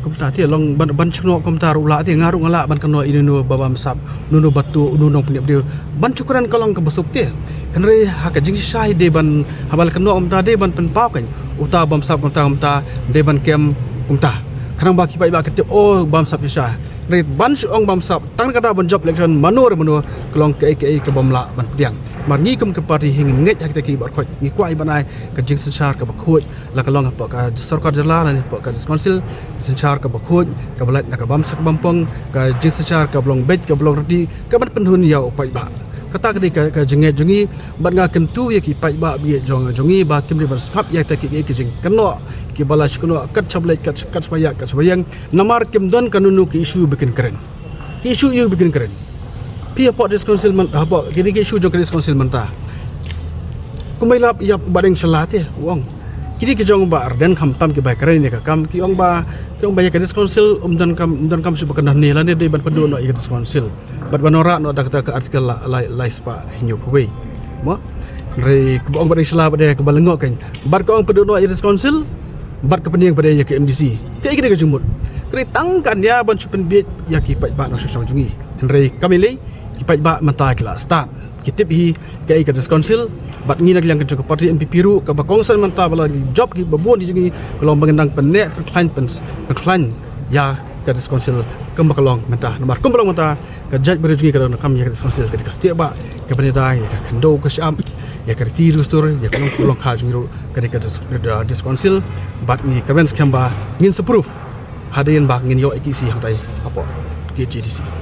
Kumta ti long ban chukno kumta rula ti ngaru ngala ban kano inunu babam sap nunu batu nunong pni dia ban cukuran kalong ke besuk ti kenre haka jing syai de ban habal kano kumta de ban pen pau kan uta bam sap kumta de ban kem kumta karang baki pai ba ketip oh bam sap syai re ban ong bam sap tang kada ban job election manur kalong ke bam la ban diang mar ngi kum ke parti hing nget hak ki bar khoi ngi kwai banai ke jing sensar ke bakhoi la kalong apa ka sarkar jala ni apa ka council sensar ke bakhoi ke balat na ka bam sak bampong ke jing sensar ke blong bet ke blong redi ke ban penhun ya upai ba kata ke jenget jungi ban nga kentu ya ki pai ba bi jongi ba kim bar skap ya ta ki jing keno ki bala shkuno kat chablet kat sayang namar kim don kanunu ki isu bikin keren ki isu yu bikin keren pia pot council man apa kini ke isu jong council manta kumailap ya badeng selate wong kini ke jong ba arden kham tam ki bai keren ni ka kam ki ong ba ya ke council dan kam su bakan ni la ne de ban pedu no ya ke council bat banora no da kata ke artikel lai spa hinyo pwe mo re ke ong badeng selap de ke balengok kan bat ko ong pedu no ya ke council bat ke pening pada ya ke MDC ke kini ke jumut kri tangkan ya ban su pen bit ya ki pai ba no song jungi re kamile ki pai ba manta kla start kitip hi ke council bat ngi nak yang ke parti NPP ru ke bakongsan manta bala job ki babon di jungi kalau mengendang penek klan ya ke council ke bakalong manta nomor kumbalong manta ke jaj berjungi ke kam ya ke council ke setiap ba ke penedai ya ke kendo ke syam ya ke tiru stur ya ke long kha jungi ru ke council bat ni keren skamba ngin seproof hadain ba ngin yo ikisi hang tai apa ke GDC